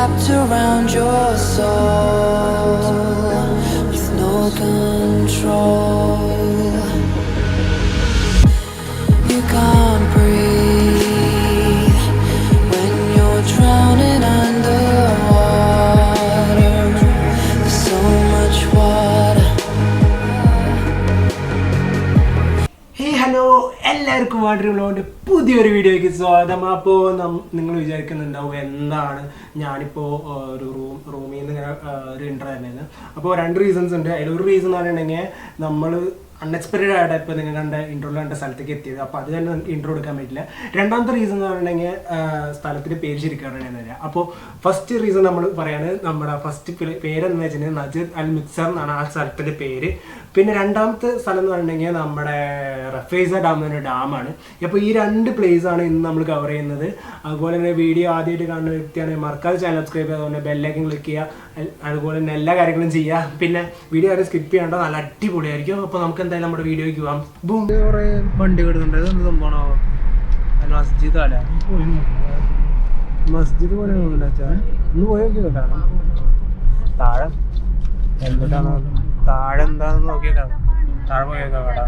wrapped around your soul with no control. You can't breathe when you're drowning underwater. There's so much water. Hey, hello, എല്ലാവർക്കും water വ്ലോഗിൻ്റെ പുതിയൊരു വീഡിയോയ്ക്ക് സ്വാഗതം. അപ്പോൾ നിങ്ങൾ വിചാരിക്കുന്നുണ്ടാവും എന്താണ് ഞാനിപ്പോൾ ഒരു റൂമിൽ നിന്ന് ഇങ്ങനെ ഒരു ഇൻട്രോ തന്നെയാണ്. അപ്പോൾ രണ്ട് റീസൺസ് ഉണ്ട്. അതിലൊരു റീസൺ എന്ന് പറഞ്ഞിട്ടുണ്ടെങ്കിൽ നമ്മൾ അൺഎക്സ്പെക്റ്റഡ് ആയിട്ട് ഇപ്പോൾ നിങ്ങൾ കണ്ട ഇൻട്രോയിൽ കണ്ട സ്ഥലത്തേക്ക് എത്തിയത്. അപ്പോൾ അത് തന്നെ ഇൻട്രോ എടുക്കാൻ പറ്റില്ല. രണ്ടാമത്തെ റീസൺ എന്ന് പറഞ്ഞിട്ടുണ്ടെങ്കിൽ സ്ഥലത്തിൻ്റെ പേര് ശരിക്കും അറിയണമെന്നില്ല. അപ്പോൾ ഫസ്റ്റ് റീസൺ നമ്മൾ പറയാണ്, നമ്മുടെ ഫസ്റ്റ് പേരെന്ന് വെച്ചിട്ടുണ്ടെങ്കിൽ നജീദ് അൽ മിക്സർ എന്നാണ് ആ സ്ഥലത്തിൻ്റെ പേര്. പിന്നെ രണ്ടാമത്തെ സ്ഥലം എന്ന് പറഞ്ഞിട്ടുണ്ടെങ്കിൽ നമ്മുടെ റഫേസ ഡാം എന്നൊരു ഡാമാണ്. അപ്പോൾ ഈ രണ്ട് പ്ലേസ് ആണ് ഇന്ന് നമ്മൾ കവർ ചെയ്യുന്നത്. അതുപോലെ തന്നെ വീഡിയോ ആദ്യമായിട്ട് കാണുന്ന വ്യക്തിയാണ് മറക്കാതെ ചാനൽ സബ്സ്ക്രൈബ് ചെയ്യുക, അതുപോലെ ബെല്ലൈക്കൻ ക്ലിക്ക് ചെയ്യുക, അതുപോലെ തന്നെ എല്ലാ കാര്യങ്ങളും ചെയ്യുക. പിന്നെ വീഡിയോ ആരും സ്കിപ്പ് ചെയ്യേണ്ട, നല്ല അടിപൊളിയായിരിക്കും. അപ്പോൾ നമുക്ക് എന്തായാലും നമ്മുടെ വീഡിയോയ്ക്ക് പോകാം. കുറേ വണ്ടി കിടുന്നുണ്ട്. ഇതെന്ത് സംഭവമാണോ? മസ്ജിദ് അല്ല, മസ്ജിദ് പോലെ ഒന്നുമില്ല. ഒന്ന് പോയി നോക്കിയതാണ് താഴെ എന്തിട്ടാണ്, താഴെ എന്താണെന്ന് നോക്കിയേക്കാം. താഴെ പോയേക്കാം കേട്ടാ,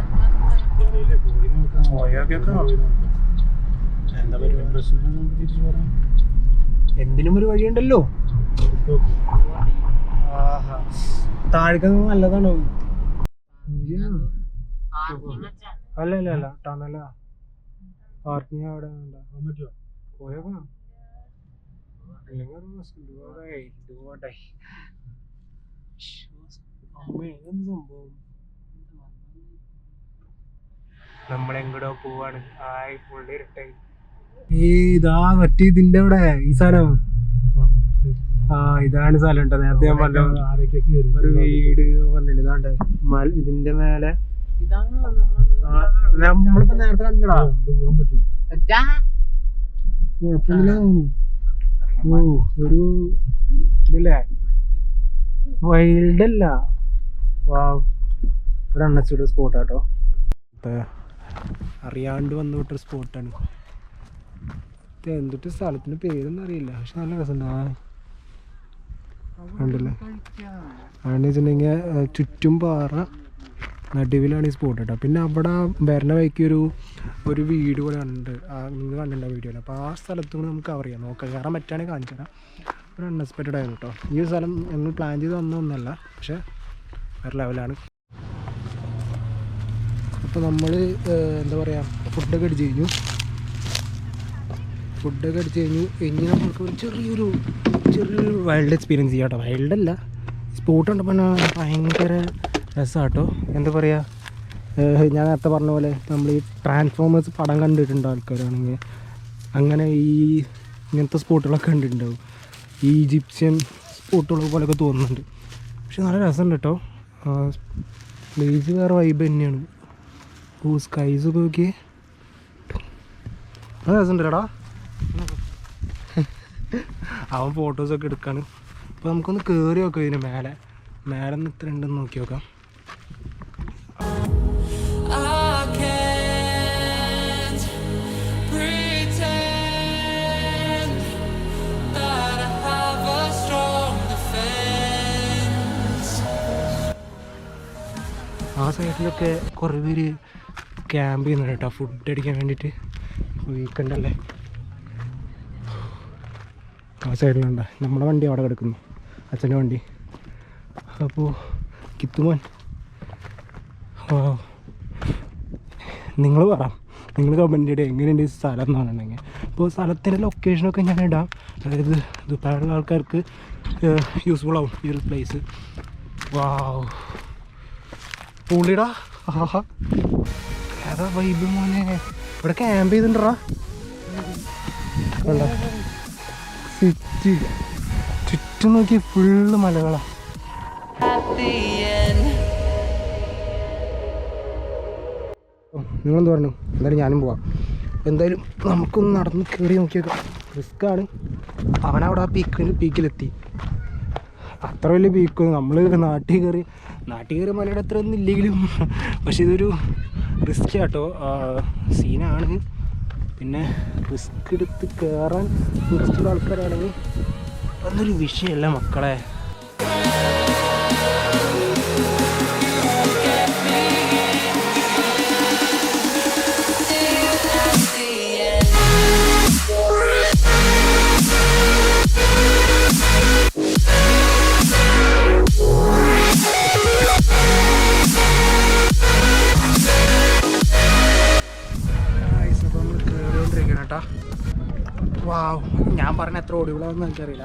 പോയോക്കിയേക്കാം. എന്താ പരിപാടി? എന്തിനും ഒരു വഴിയുണ്ടല്ലോ. ആഹാ, താഴേക്ക് നല്ലതാണോ? അല്ല അല്ല അല്ല ടണല പാർക്കിങ് അവിടെ പോയേക്കാം. സംഭവം നമ്മളെങ്ങടോ പോവാണ്. ആയി പുള്ളി ഇരട്ടായി. ഇതാ മറ്റേ ഇതിന്റെ അവിടെ ഈ സ്ഥലം. ആ ഇതാണ് സ്ഥലം കേട്ടോ. നേരത്തെ ഞാൻ പറഞ്ഞു ഒരു വീട് വന്നില്ല. ഇതാണ്ട് ഇതിന്റെ മേലെ നമ്മളിപ്പോ നേരത്തെ കണ്ടില്ലടാ. കുഴപ്പമില്ല തോന്നുന്നു. ഓ ഒരു ഇതില്ലേ, വൈൽഡ് അല്ല. വാവ്, ഒരു അണ്ണച്ചിട്ട് സ്പോട്ടാട്ടോ. അറിയാണ്ട് വന്നു വിട്ടൊരു സ്പോട്ടാണ്. എന്തിട്ട് സ്ഥലത്തിന് പേരൊന്നും അറിയില്ല, പക്ഷെ നല്ല രസമുണ്ട്. കണ്ടില്ലേ, അതെന്ന് വെച്ചിട്ടുണ്ടെങ്കിൽ ചുറ്റും പാറ, നടുവിലാണ് ഈ സ്പോട്ട് കേട്ടോ. പിന്നെ അവിടെ വരണ വഴിക്ക് ഒരു വീട് പോലെ ഉണ്ട്. നിങ്ങൾ കണ്ടിട്ടുണ്ടോ വീഡിയോയിൽ? അപ്പോൾ ആ സ്ഥലത്തുകൂടെ നമുക്ക് കവർ ചെയ്യാം. നോക്കാം, കയറാൻ പറ്റുകയാണെങ്കിൽ കാണിച്ചു തരാം. ഒരു അൺഎക്സ്പെക്റ്റഡ് ആയിരുന്നു കേട്ടോ. ഈ ഒരു സ്ഥലം ഞങ്ങൾ പ്ലാൻ ചെയ്ത് വന്നൊന്നല്ല, പക്ഷേ വേറെ ലെവലാണ്. അപ്പോൾ നമ്മൾ എന്താ പറയുക, ഫുഡൊക്കെ അടിച്ച് കഴിഞ്ഞു. ഇനി നമുക്ക് ഒരു ചെറിയൊരു വൈൽഡ് എക്സ്പീരിയൻസ് ചെയ്യാം കേട്ടോ. വൈൽഡല്ല, സ്പോട്ട് കണ്ടപ്പോൾ ഭയങ്കര രസമാട്ടോ. എന്താ പറയുക, ഞാൻ നേരത്തെ പറഞ്ഞ പോലെ നമ്മൾ ഈ ട്രാൻസ്ഫോമേഴ്സ് പടം കണ്ടിട്ടുണ്ടോ ആൾക്കാരാണെങ്കിൽ, അങ്ങനെ ഇങ്ങനത്തെ സ്പോട്ടുകളൊക്കെ കണ്ടിട്ടുണ്ടാവും. ഈ ഈജിപ്ഷ്യൻ സ്പോട്ടുകൾ പോലെയൊക്കെ തോന്നുന്നുണ്ട്. പക്ഷെ നല്ല രസമുണ്ട് കേട്ടോ. പ്ലേസ് വേറെ വൈബ് തന്നെയാണ്. ഓ സ്കൈസ് ഒക്കെ നോക്കിയേ, നല്ല രസമുണ്ട് കേടാ. അവൻ ഫോട്ടോസൊക്കെ എടുക്കാണ്. അപ്പോൾ നമുക്കൊന്ന് കയറി നോക്കാം ഇതിന് മേലെ നിന്ന് ഇത്ര ഉണ്ടെന്ന് നോക്കി നോക്കാം. ആ സൈഡിലൊക്കെ കുറേ പേര് ക്യാമ്പ് ചെയ്യുന്നുണ്ട് കേട്ടോ, ഫുഡ് അടിക്കാൻ വേണ്ടിയിട്ട്. വീക്കെൻഡ് അല്ലേ. ആ സൈഡിലുണ്ട നമ്മുടെ വണ്ടി അവിടെ കിടക്കുന്നു, അച്ഛൻ്റെ വണ്ടി. അപ്പോൾ കിത്തുമോൻ, നിങ്ങൾ പറ, നിങ്ങൾ കമൻറ്റ് ചെയ്ത് എങ്ങനെയുണ്ട് ഈ സ്ഥലം എന്ന് പറഞ്ഞിട്ടുണ്ടെങ്കിൽ. അപ്പോൾ സ്ഥലത്തിൻ്റെ ലൊക്കേഷനൊക്കെ ഞാൻ ഇടാം. അതായത് ദുബായിലുള്ള ആൾക്കാർക്ക് യൂസ്ഫുൾ ആവും ഈ ഒരു പ്ലേസ്. വാവ്, പുള്ളിടാ. ആഹാ, ഏതാ വൈബ് മോനെ. ഇവിടെ ക്യാമ്പ് ചെയ്തിട്ടുണ്ടാ. ചുറ്റും നോക്കി ഫുള്ള് മലകളാ. നിങ്ങളെന്ത് പറഞ്ഞു? എന്തായാലും ഞാനും പോവാം. എന്തായാലും നമുക്കൊന്ന് നടന്ന് കയറി നോക്കിയേക്കാം. റിസ്ക്കാണ്. അവനവിടെ ആ പീക്കിലെത്തി. അത്ര വലിയ പീക്ക് നമ്മൾ നാട്ടിൽ കയറി മലയുടെ അത്ര ഒന്നും ഇല്ലെങ്കിലും, പക്ഷെ ഇതൊരു റിസ്ക് കേട്ടോ, സീനാണ്. പിന്നെ റിസ്ക് എടുത്ത് കയറാൻ ഇൻട്രസ്റ്റ് ഉള്ള ആൾക്കാരാണെങ്കിൽ അതൊരു വിഷയമല്ല മക്കളെ. വാവ്, ഞാൻ പറഞ്ഞ എത്ര ഓടികളാണെന്ന് എനിക്കറിയില്ല.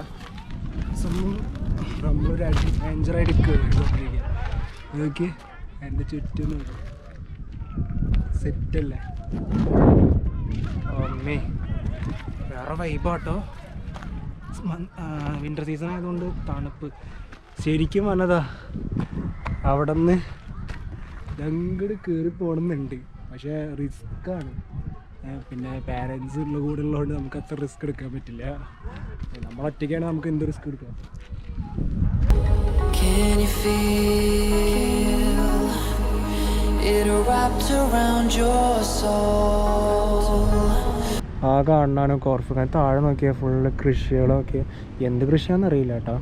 നമ്മളൊരു അഡ്വഞ്ചറായിട്ട് കയറിക്കൊണ്ടിരിക്കുക. നോക്കി എൻ്റെ ചുറ്റും സെറ്റല്ലേ. അമ്മേ വേറെ വൈബാട്ടോ. വിൻ്റർ സീസൺ ആയതുകൊണ്ട് തണുപ്പ് ശരിക്കും വന്നതാ. അവിടെ നിന്ന് അങ്ങോട്ട് കയറി പോകണമെന്നുണ്ട്, പക്ഷേ റിസ്ക്കാണ്. പിന്നെ പാരൻസ് ഉള്ള കൂടെ ഉള്ളതുകൊണ്ട് നമുക്ക് അത്ര റിസ്ക് എടുക്കാൻ പറ്റില്ല. നമ്മൾ ഒറ്റയ്ക്കാണ്, നമുക്ക് എന്ത് റിസ്ക് എടുക്കാം. ആ കാണാണ് കോർഫുഖാൻ. താഴെ നോക്കിയാൽ ഫുള്ള് കൃഷികളൊക്കെ. എന്ത് കൃഷിയാണെന്ന് അറിയില്ല കേട്ടോ.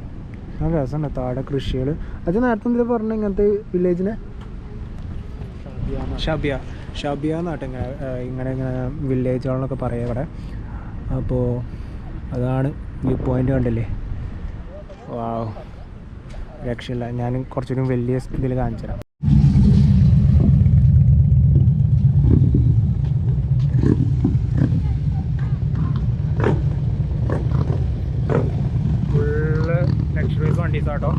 ആ രസമുണ്ട് താഴെ കൃഷികൾ. അത് നേരത്തെ എന്താ പറഞ്ഞ ഇങ്ങനത്തെ വില്ലേജിനെ ഷബിയ എന്നാട്ടെ ഇങ്ങനെ വില്ലേജുകളെന്നൊക്കെ പറയാം ഇവിടെ. അപ്പോൾ അതാണ് വ്യൂ പോയിൻ്റ് കണ്ടില്ലേ. വാവ്, രക്ഷയില്ല. ഞാൻ കുറച്ചുകൂടി വലിയ ഇതിൽ കാണിച്ചു തരാം. Full luxuries വണ്ടീസാട്ടോ.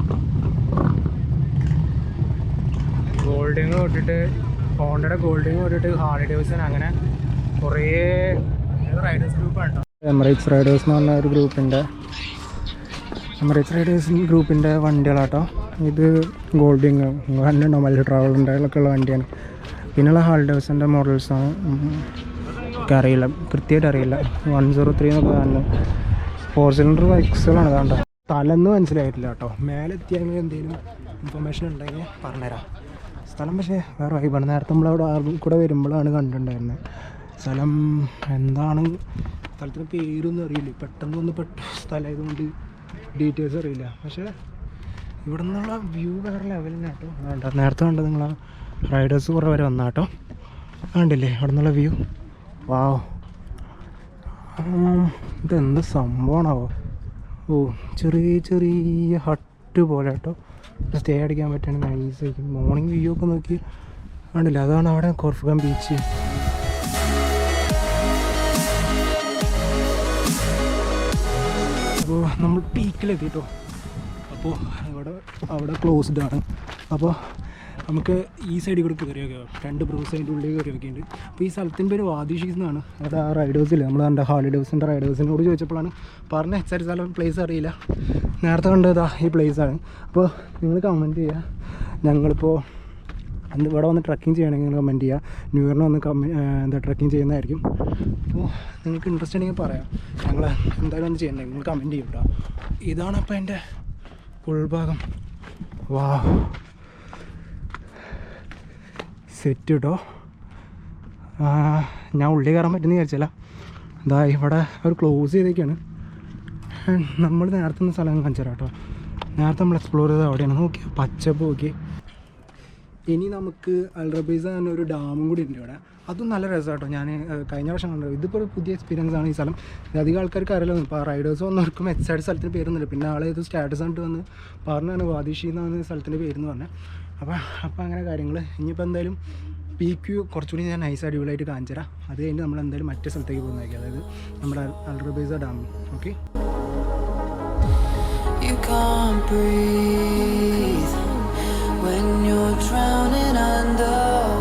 ഗോൾഡിങ് തൊട്ടിട്ട് ഹോണ്ടയുടെ ഗോൾഡിങ് തൊട്ടിട്ട് ഹാർലി ഡേവിഡ്സൺ, അങ്ങനെ കുറേ റൈഡേഴ്സ് ഗ്രൂപ്പാണ് കേട്ടോ. എമിറേറ്റ്സ് റൈഡേഴ്സ് എന്ന് പറഞ്ഞ ഒരു ഗ്രൂപ്പിൻ്റെ വണ്ടികളാട്ടോ. ഇത് ഗോൾഡിങ് കണ്ടുണ്ടോ, മല്ലു ട്രാവലിൻ്റെ ഒക്കെ ഉള്ള വണ്ടിയാണ്. പിന്നെയുള്ള ഹാർലി ഡേവിഡ്സൻ്റെ മോഡൽസാണ്. എനിക്കറിയില്ല, കൃത്യമായിട്ട് അറിയില്ല. 103 എന്നൊക്കെ കാണുന്നു. 4 സിലിണ്ടർ ബൈക്സുകളാണ് കാണണ്ട. സ്ഥലമൊന്നും മനസ്സിലായിട്ടില്ല കേട്ടോ. മേലെ എത്തിയെങ്കിൽ എന്തെങ്കിലും ഇൻഫർമേഷൻ ഉണ്ടെങ്കിൽ പറഞ്ഞുതരാം. സ്ഥലം പക്ഷേ വേറെ വൈബാണ്. നേരത്തെ നമ്മളവിടെ കൂടെ വരുമ്പോഴാണ് കണ്ടിട്ടുണ്ടായിരുന്നത്. സ്ഥലം എന്താണ്, സ്ഥലത്തിന് പേരൊന്നും അറിയില്ല. പെട്ടെന്ന് വന്ന് സ്ഥലമായതുകൊണ്ട് ഡീറ്റെയിൽസ് അറിയില്ല. പക്ഷേ ഇവിടെ നിന്നുള്ള വ്യൂ വേറെ ലെവലിന് കേട്ടോ. വേണ്ട, നേരത്തെ കണ്ടത് നിങ്ങൾ റൈഡേഴ്സ് കുറേ വരെ വന്നാട്ടോ. കണ്ടില്ലേ അവിടെ നിന്നുള്ള വ്യൂ. വാവ്, ഇതെന്ത് സംഭവമാണാവോ. ഓ, ചെറിയ ഹട്ട് പോലെ കേട്ടോ. സ്റ്റേ അടിക്കാൻ പറ്റുകയാണെങ്കിൽ നൈസായിരിക്കും. മോർണിംഗ് വ്യൂ ഒക്കെ നോക്കി കണ്ടില്ല. അതാണ് അവിടെ കോർഫുഖാൻ ബീച്ച്. അപ്പോൾ നമ്മൾ പീക്കിലെത്തിട്ടോ. അപ്പോൾ അവിടെ ക്ലോസ്ഡ് ആണ്. അപ്പോൾ നമുക്ക് ഈ സൈഡിൽ കൂടെ കയറി വയ്ക്കാം. 2 ബ്രൂസ് അതിൻ്റെ ഉള്ളിൽ കയറി വയ്ക്കുന്നുണ്ട്. അപ്പോൾ ഈ സ്ഥലത്തിൻ്റെ പേര് വാദിഷീസ് എന്നാണ്. അവിടെ ആ റൈഡേഴ്സില്ല, നമ്മൾ കണ്ട ഹാർലി ഡേവിഡ്സൻ്റെ റൈഡേഴ്സിനോട് ചോദിച്ചപ്പോഴാണ് പറഞ്ഞ സ്ഥലം പ്ലേസ് അറിയില്ല. നേരത്തെ കണ്ടതാ ഈ പ്ലേസാണ്. അപ്പോൾ നിങ്ങൾ കമൻറ്റ് ചെയ്യുക. ഞങ്ങളിപ്പോൾ ഇവിടെ വന്ന് ട്രക്കിങ് ചെയ്യണമെങ്കിൽ കമൻറ്റ് ചെയ്യുക. ന്യൂ ഇയറിന് വന്ന് ട്രക്കിങ് ചെയ്യുന്നതായിരിക്കും. അപ്പോൾ നിങ്ങൾക്ക് ഇൻട്രസ്റ്റ് ഉണ്ടെങ്കിൽ പറയാം. ഞങ്ങൾ എന്തായാലും ഒന്ന് ചെയ്യണ്ടേ, നിങ്ങൾ കമൻറ്റ് ചെയ്യും കേട്ടോ. ഇതാണ് അപ്പോൾ എൻ്റെ ഉൾഭാഗം. വാ, സെറ്റ് കേട്ടോ. ഞാൻ ഉള്ളിൽ കയറാൻ പറ്റുമെന്ന് വിചാരിച്ചില്ല. ഇതാ ഇവിടെ അവർ ക്ലോസ് ചെയ്തേക്കാണ്. നമ്മൾ നേരത്തെ ഒന്ന് സ്ഥലം കാണിച്ചു തരാം കേട്ടോ. നേരത്തെ നമ്മൾ എക്സ്പ്ലോർ ചെയ്തത് അവിടെയാണ്. നോക്കി പച്ചപ്പ് നോക്കി. ഇനി നമുക്ക് അൽറബൈസ തന്നെ ഒരു ഡാമും കൂടി ഉണ്ട് ഇവിടെ. അതും നല്ല രസമാണ് കേട്ടോ. ഞാൻ കഴിഞ്ഞ വർഷം കണ്ടത്. ഇതിപ്പോൾ ഒരു പുതിയ എക്സ്പീരിയൻസ് ആണ് ഈ സ്ഥലം. അധികം ആൾക്കാർക്ക് അറിയില്ല. ഇപ്പോൾ റൈഡേഴ്സ് വന്നവർക്കും എക്സൈഡ് സ്ഥലത്തിന് പേരൊന്നുമില്ല. പിന്നെ ആളെ ഇത് സ്റ്റാറ്റസ് ആയിട്ട് വന്ന് പറഞ്ഞാണ് വാദിഷി എന്നാണ് സ്ഥലത്തിൻ്റെ പേരെന്ന് പറഞ്ഞത്. അപ്പോൾ അങ്ങനെ കാര്യങ്ങൾ. ഇനിയിപ്പോൾ എന്തായാലും PQ കുറച്ചുകൂടി ഞാൻ നൈസ് അടിപൊളിയായിട്ട് കാണിച്ചു തരാം. അത് കഴിഞ്ഞ് നമ്മൾ എന്തായാലും മറ്റേ സ്ഥലത്തേക്ക് പോകുന്നതായിരിക്കും, അതായത് നമ്മുടെ അൽറബൈസ dam. Okay, You can't breathe when you're drowning underwater.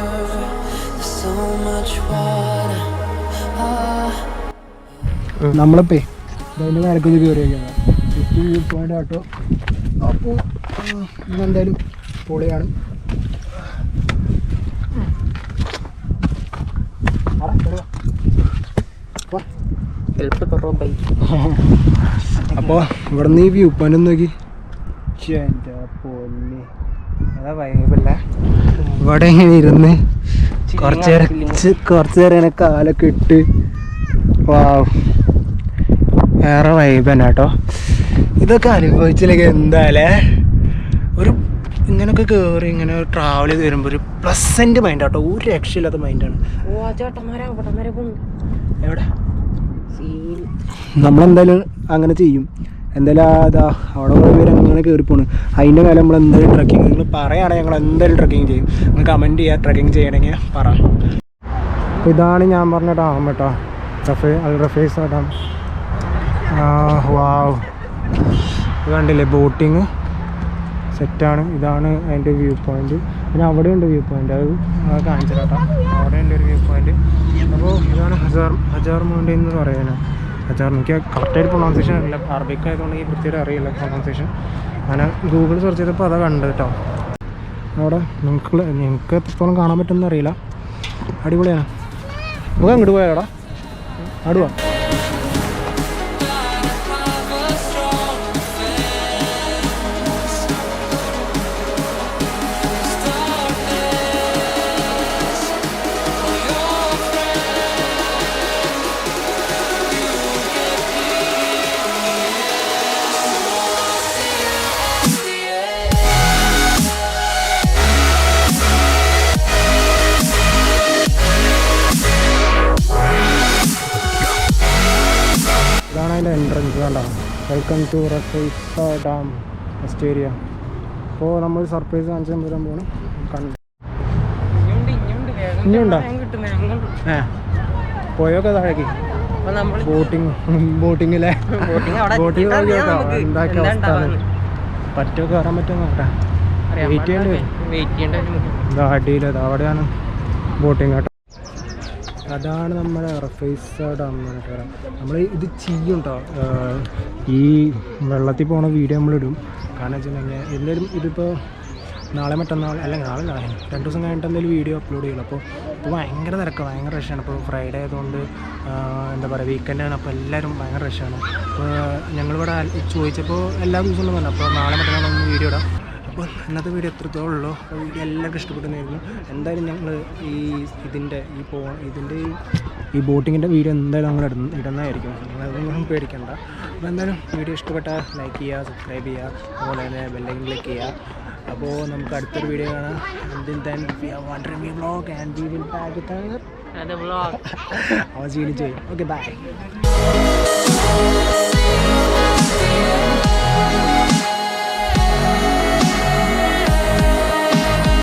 There's so much water. നമ്മളിപ്പേ അതിൻ്റെ മേലക്കൊന്ന് കയറി വയ്ക്കുന്നത് വ്യൂ പോയിൻ്റ് ആട്ടോ. അപ്പോൾ ഇന്നെന്തായാലും പൊളിയാണ്. അപ്പോൾ ഇവിടെ നിന്ന് ഈ വ്യൂ പോയിന്റ് നോക്കി. എൻ്റെ പൊന്നി, അതാ വൈബല്ല. ഇവിടെ ഇങ്ങനെ ഇരുന്ന് കുറച്ച് നേരം ഇങ്ങനെ കാലൊക്കെ ഇട്ട് വാവ് വേറെ വൈബ് തന്നെ കേട്ടോ. ഇതൊക്കെ അനുഭവിച്ചില്ലെങ്കിൽ എന്തായാലേ ഒരു ഇങ്ങനെയൊക്കെ കയറി ഇങ്ങനെ ട്രാവൽ ചെയ്ത് വരുമ്പോൾ ഒരു പ്ലസൻറ്റ് മൈൻഡ് കേട്ടോ. ഒരു രക്ഷയില്ലാത്ത മൈൻഡാണ്. എവിടെ നമ്മളെന്തായാലും അങ്ങനെ ചെയ്യും. എന്തായാലും അതാ അവിടെ കുറേ പേര് അങ്ങനെ കയറിപ്പോണ്. അതിൻ്റെ മേലെ നമ്മൾ എന്തായാലും ട്രക്കിങ് നിങ്ങൾ പറയുകയാണെങ്കിൽ ഞങ്ങൾ എന്തായാലും ട്രക്കിങ് ചെയ്യും. നിങ്ങൾ കമൻറ്റ് ചെയ്യുക ട്രക്കിങ് ചെയ്യണമെങ്കിൽ പറ. അപ്പോൾ ഇതാണ് ഞാൻ പറഞ്ഞ ഡാം കേട്ടോ, അൽ റഫീസ് ഡാം. വാവ്, ഇത് കണ്ടില്ലേ ബോട്ടിങ് സെറ്റാണ്. ഇതാണ് അതിൻ്റെ വ്യൂ പോയിൻറ്റ്. പിന്നെ അവിടെ ഉണ്ട് വ്യൂ പോയിൻറ്റ്, അത് കാണിച്ചു കേട്ടോ. അവിടെ ഉണ്ട് ഒരു വ്യൂ പോയിൻറ്റ്. അപ്പോൾ ഇതാണ് ഹജാർ മൗണ്ടെയിൻ എന്ന് പറയുന്നത്. ഹജാർ എനിക്ക് കറക്റ്റായിട്ട് പ്രൊണൗൺസിയേഷൻ അറിയില്ല, അറബിക് ആയതുകൊണ്ട് ഈ കൃത്യമായിട്ട് അറിയില്ല പ്രൊണൗൺസിയേഷൻ. അങ്ങനെ ഗൂഗിൾ സെർച്ച് ചെയ്തപ്പോൾ അതാണ് കണ്ടത് കേട്ടോ. അവിടെ നിങ്ങൾക്ക് എത്രത്തോളം കാണാൻ പറ്റുമെന്ന് അറിയില്ല. അടിപൊളിയാണ്. നമുക്ക് അങ്ങോട്ട് പോയാടാ, അടുവാ. അതിൻ്റെ എൻട്രൻസ് കണ്ടോ, വെൽക്കം ടു റഫീസ ഡാം ഓസ്ട്രേലിയ. അപ്പോൾ നമ്മൾ സർപ്രൈസ് കാണിച്ചു തരാൻ പോകണം. കണ്ടു ഇനിയുണ്ടോ? പോയൊക്കെ താഴേക്ക് ബോട്ടിങ്ങിലെ ബോട്ടിങ് എന്താക്കിയ അവസ്ഥ. പറ്റൊക്കെ കയറാൻ പറ്റുമോ നോക്കട്ടെ. വെയിറ്റ് ചെയ്യേണ്ടി വരും. ഇതാ അടിയിലത് അവിടെയാണ് ബോട്ടിങ് കേട്ടോ. അതാണ് നമ്മുടെ റഫീസ ഡാം എന്ന് പറഞ്ഞിട്ട് പറയാം. നമ്മൾ ഇത് ചെയ്യും കേട്ടോ, ഈ വെള്ളത്തിൽ പോണ വീഡിയോ നമ്മളിടും. കാരണം വെച്ചിട്ടുണ്ടെങ്കിൽ എല്ലാവരും ഇതിപ്പോൾ നാളെ മറ്റന്നാൾ അല്ലെങ്കിൽ നാളെ 2 ദിവസം കഴിഞ്ഞിട്ട് എന്തെങ്കിലും വീഡിയോ അപ്ലോഡ് ചെയ്യുള്ളൂ. അപ്പോൾ ഇപ്പോൾ ഭയങ്കര തിരക്കാണ്, ഭയങ്കര റഷാണ്. ഇപ്പോൾ ഫ്രൈഡേ ആയതുകൊണ്ട് എന്താ പറയുക വീക്കെൻഡാണ്. അപ്പോൾ എല്ലാവരും ഭയങ്കര റഷാണ്. അപ്പോൾ ഞങ്ങളിവിടെ ചോദിച്ചപ്പോൾ എല്ലാ ദിവസവും പറഞ്ഞു. അപ്പോൾ നാളെ മറ്റന്നാളൊന്ന് വീഡിയോ ഇടാം. അപ്പോൾ ഇന്നത്തെ വീഡിയോ എത്രത്തോളം ഉള്ളൂ. വീഡിയോ എല്ലാവർക്കും ഇഷ്ടപ്പെടുന്നതായിരുന്നു. എന്തായാലും ഞങ്ങൾ ഇതിൻ്റെ ഈ ബോട്ടിങ്ങിൻ്റെ വീഡിയോ എന്തായാലും ഞങ്ങൾ ഇടുന്നതായിരിക്കും. നിങ്ങളതൊന്നും പേടിക്കണ്ട. അപ്പോൾ എന്തായാലും വീഡിയോ ഇഷ്ടപ്പെട്ടാൽ ലൈക്ക് ചെയ്യുക, സബ്സ്ക്രൈബ് ചെയ്യുക, അതുപോലെ തന്നെ ബെല്ലൈക്കൻ ക്ലിക്ക് ചെയ്യുക. അപ്പോൾ നമുക്ക് അടുത്തൊരു വീഡിയോ കാണാം. Until then, we are wondering we vlog and we will back with another vlog. I was really enjoying. Okay, bye.